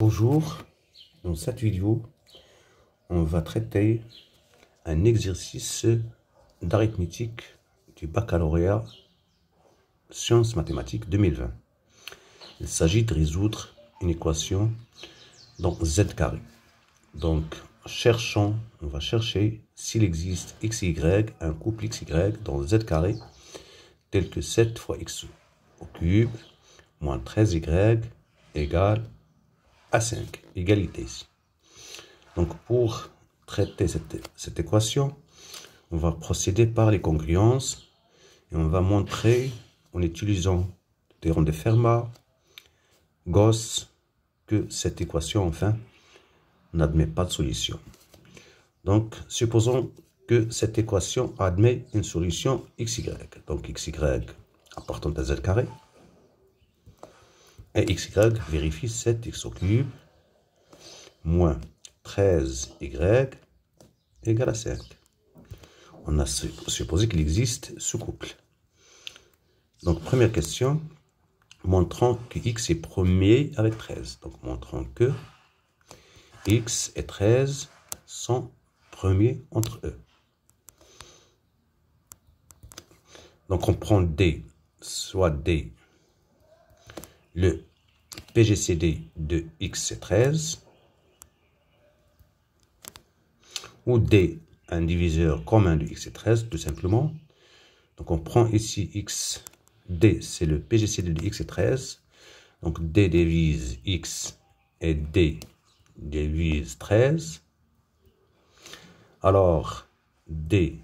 Bonjour, dans cette vidéo, on va traiter un exercice d'arithmétique du baccalauréat Sciences mathématiques 2020. Il s'agit de résoudre une équation dans z carré. Donc, on va chercher s'il existe x et y, un couple x, y dans z carré, tel que 7 fois x au cube, moins 13y égale à 5, égalité ici. Donc pour traiter cette équation, on va procéder par les congruences et on va montrer en utilisant le théorème de Fermat, Gauss, que cette équation enfin n'admet pas de solution. Donc supposons que cette équation admet une solution xy. Donc xy appartenant à z carré et xy vérifie 7x au cube moins 13y égale à 5. On a supposé qu'il existe ce couple. Donc, première question, montrant que x est premier avec 13. Donc, montrant que x et 13 sont premiers entre eux. Donc, on prend D, soit D, le PGCD de x et 13, ou D, un diviseur commun de x et 13, tout simplement. Donc on prend ici x, D, c'est le PGCD de x et 13. Donc D divise x et D divise 13. Alors D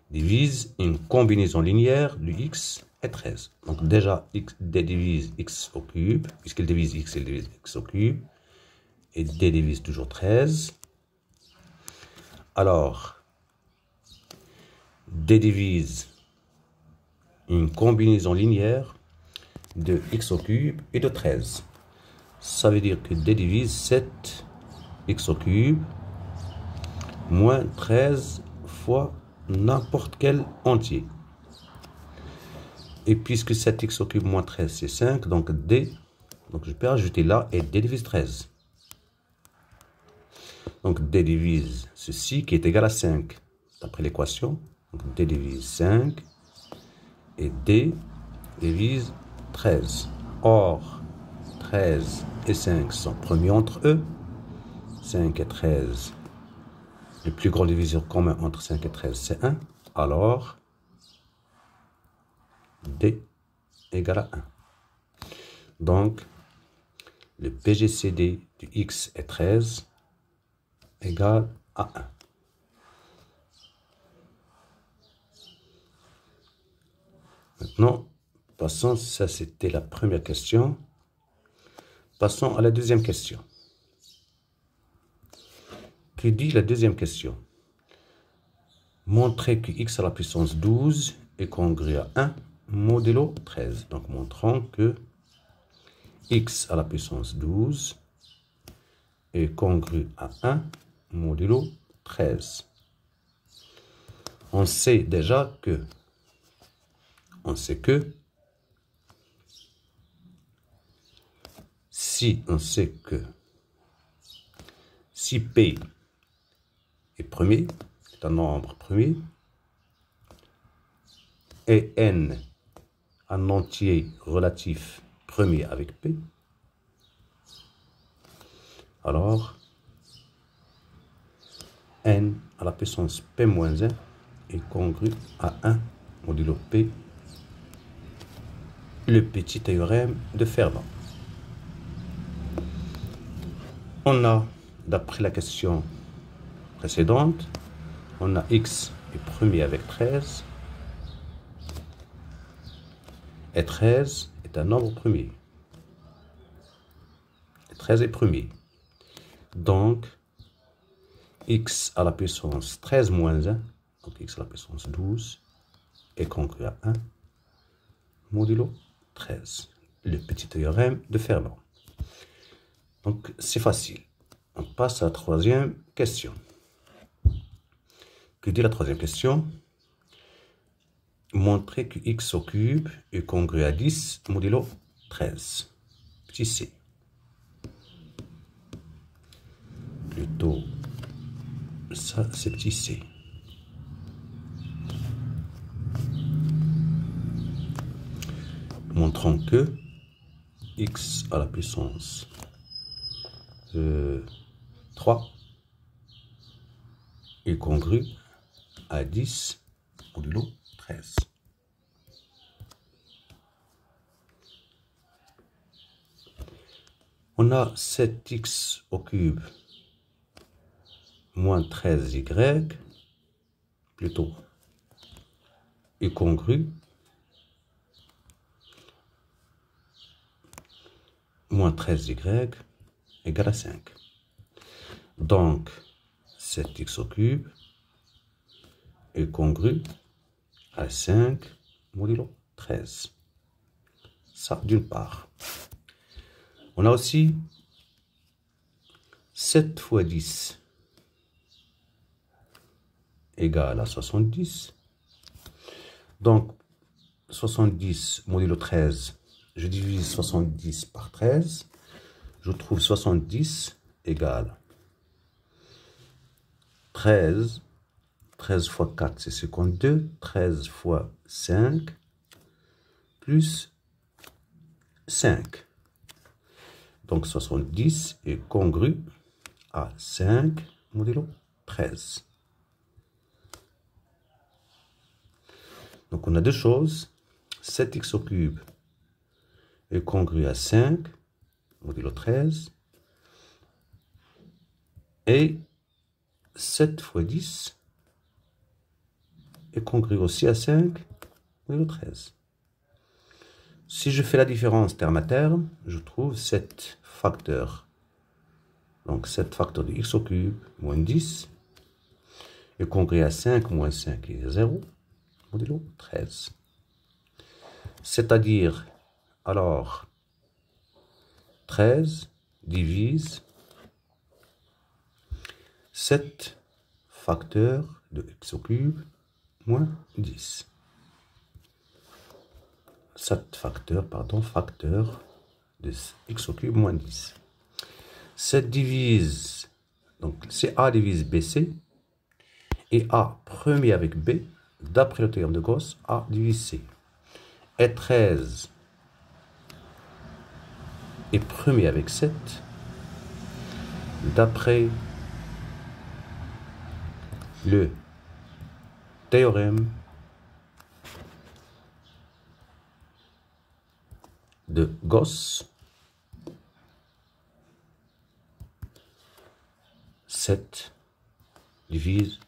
divise une combinaison linéaire de x et 13. Donc déjà D divise x au cube, puisqu'il divise x, il divise x au cube. Et D divise toujours 13. Alors, D divise une combinaison linéaire de x au cube et de 13. Ça veut dire que D divise 7x au cube moins 13 fois n'importe quel entier. Et puisque 7x au cube moins 13 c'est 5, donc D, donc je peux ajouter là et D divise 13. Donc D divise ceci qui est égal à 5 d'après l'équation. Donc D divise 5 et D divise 13. Or, 13 et 5 sont premiers entre eux. 5 et 13, le plus grand diviseur commun entre 5 et 13 c'est 1. Alors, D égale à 1. Donc, le PGCD du x est 13 égale à 1. Maintenant, passons, ça c'était la première question. Passons à la deuxième question. Que dit la deuxième question? Montrer que x à la puissance 12 est congru à 1 modulo 13. Donc, montrons que x à la puissance 12 est congru à 1 modulo 13. On sait déjà que si P est premier, c'est un nombre premier, et N un entier relatif premier avec P, alors N à la puissance P-1 est congru à 1 modulo P, le petit théorème de Fermat. On a, d'après la question précédente, on a x est premier avec 13, et 13 est un nombre premier. Et 13 est premier. Donc, x à la puissance 13 moins 1, donc x à la puissance 12, est congru à 1 modulo 13, le petit théorème de Fermat. Donc, c'est facile. On passe à la troisième question. Que dit la troisième question? Montrer que x au cube est congru à 10 modulo 13. Petit c. plutôt ça c'est petit c. Montrant que x à la puissance 3 est congru à 10 modulo 13. On a 7x au cube moins 13y plutôt est congru moins 13y égale à 5. Donc 7x au cube est congru à 5 modulo 13. Ça d'une part. On a aussi 7 fois 10 égale à 70. Donc 70 modulo 13, je divise 70 par 13. Je trouve 70 égale 13. 13 fois 4, c'est 52. 13 fois 5, plus 5. Donc 70 est congru à 5 modulo 13. Donc on a deux choses. 7x au cube est congru à 5 modulo 13. Et 7 fois 10 est congru aussi à 5 modulo 13. Si je fais la différence terme à terme, je trouve 7 facteurs. Donc 7 facteurs de x au cube moins 10 est congru à 5 moins 5 est 0 modulo 13. C'est-à-dire, alors, 13 divise 7 facteurs de x au cube moins 10. 7 facteurs, facteurs de x au cube moins 10. 7 divise, donc c'est A divise BC, et A premier avec B, d'après le théorème de Gauss, A divise C. Et 13 est premier avec 7, d'après le théorème de Gauss, 7 divise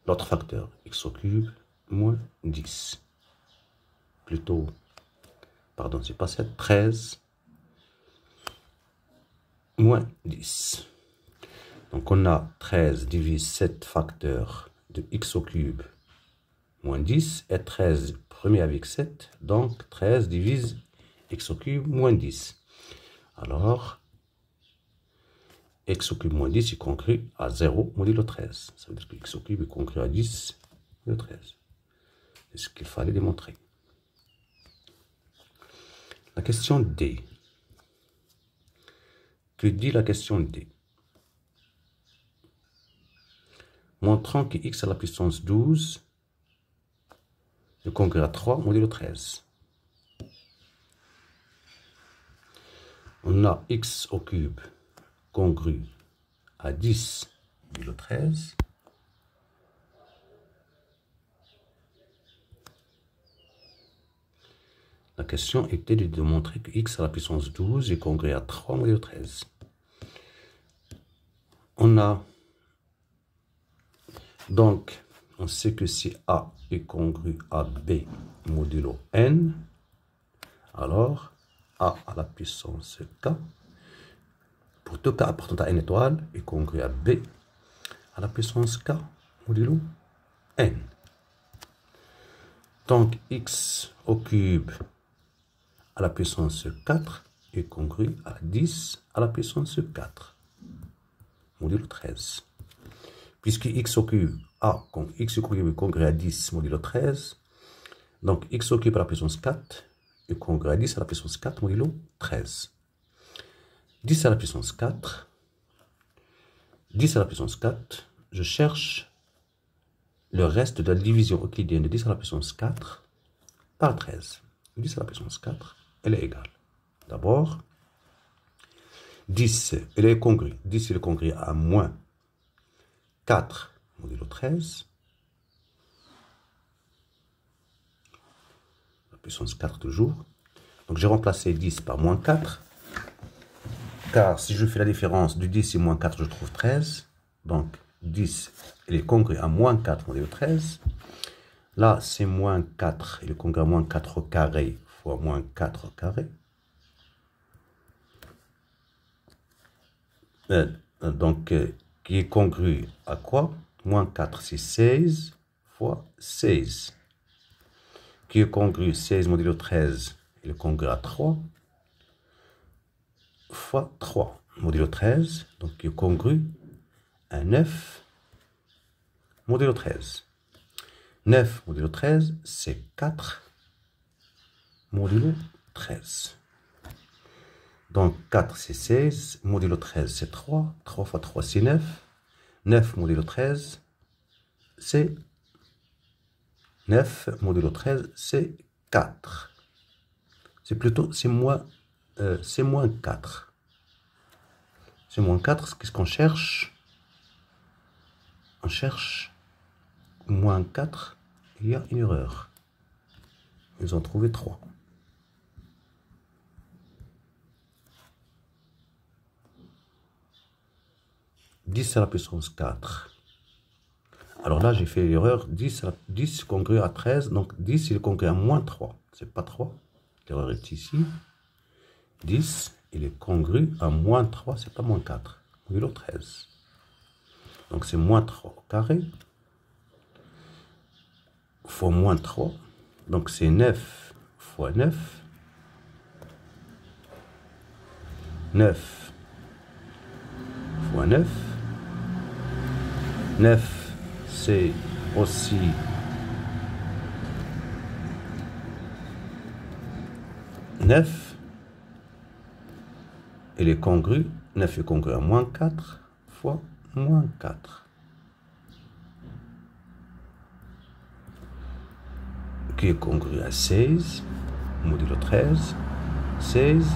l'autre facteur, x au cube moins 10. Plutôt, pardon, c'est pas 7, 13 moins 10. Donc on a 13 divise 7 facteurs de x au cube moins 10, et 13 premier avec 7, donc 13 divise x au cube moins 10. Alors, x au cube moins 10 est congru à 0 modulo 13. Ça veut dire que x au cube est congru à 10 modulo 13. C'est ce qu'il fallait démontrer. La question D. Que dit la question D? Montrant que x à la puissance 12 est congru à 3 modulo 13. On a x au cube congru à 10 modulo 13. La question était de démontrer que x à la puissance 12 est congru à 3 modulo 13. On a donc, on sait que si A est congru à B modulo n, alors A à la puissance k, pour tout k appartenant à n étoile, est congru à B à la puissance k modulo n. Donc x au cube à la puissance 4 est congru à 10 à la puissance 4 modulo 13. Puisque x au cube a, comme x au cube est congru à 10 modulo 13, donc x au cube à la puissance 4 est congru à 10 à la puissance 4 modulo 13. 10 à la puissance 4 10 à la puissance 4, je cherche le reste de la division euclidienne de 10 à la puissance 4 par 13. 10 à la puissance 4, elle est égale. D'abord, 10, elle est congrue. 10, elle est congrue à moins 4 modulo 13. La puissance 4 toujours. Donc, j'ai remplacé 10 par moins 4. Car si je fais la différence du 10 et moins 4, je trouve 13. Donc, 10, elle est congrue à moins 4 modulo 13. Là, c'est moins 4, il est congrue à moins 4 au carré fois moins 4 au carré. Donc, qui est congru à quoi? Moins 4, c'est 16 fois 16. Qui est congru 16 modulo 13, il est congru à 3 fois 3 modulo 13. Donc, qui est congru à 9 modulo 13. 9 modulo 13, c'est 4 modulo 13. Donc, 4, c'est 16. Modulo 13, c'est 3. 3 fois 3, c'est 9. 9 modulo 13, c'est 9. Modulo 13, c'est 4. C'est plutôt, c'est moins 4. C'est moins 4. Qu'est-ce qu'on cherche? On cherche moins 4. Il y a une erreur. Ils ont trouvé 3. « 10 à la puissance 4. Alors là, j'ai fait l'erreur. 10 congrue à 13. Donc 10, il est congrue à moins 3. C'est pas 3. L'erreur est ici. 10, il est congru à moins 3. C'est pas moins 4. Modulo 13. Donc c'est moins 3 au carré. Fois moins 3. Donc c'est 9 fois 9. 9 fois 9. 9, c'est aussi 9. Elle est congrue. 9 est congru à moins 4 fois moins 4. Qui est congru à 16 modulo 13. 16,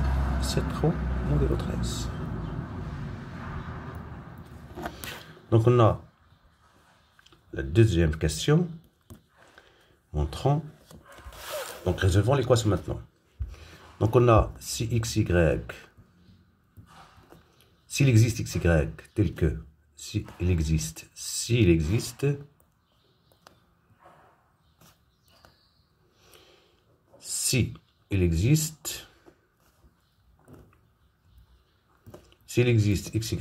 c'est 3 modulo 13. Donc on a la deuxième question montrant. Donc résolvons l'équation maintenant. Donc on a si xy, s'il existe xy tel que, s'il existe, s'il existe xy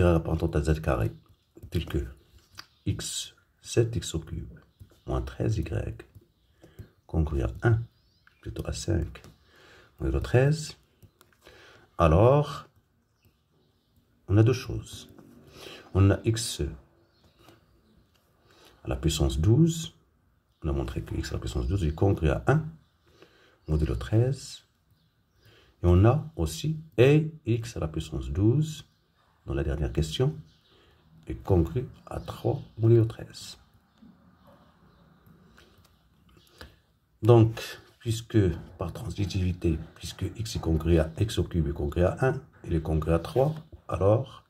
apparentant à z carré, tel que x, 7x au cube, moins 13y, congru à 1, plutôt à 5, modulo 13, alors, on a deux choses. On a x à la puissance 12, on a montré que x à la puissance 12 est congru à 1, modulo 13, et on a aussi x à la puissance 12, dans la dernière question, est congru à 3 modulo 13. Donc, puisque par transitivité, puisque x est congru à x au cube est congru à 1, il est congru à 3, alors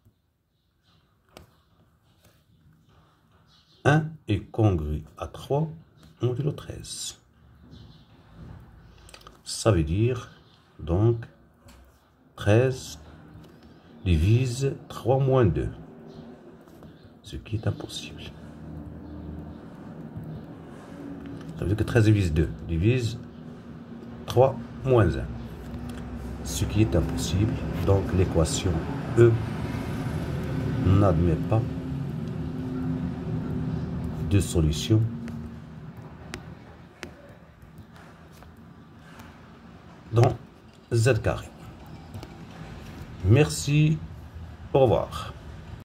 1 est congru à 3 modulo 13. Ça veut dire donc 13 divise 3 moins 2, ce qui est impossible. Ça veut dire que 13 divise 2 divise 3 moins 1, ce qui est impossible. Donc l'équation E n'admet pas de solution dans Z carré. Merci, au revoir.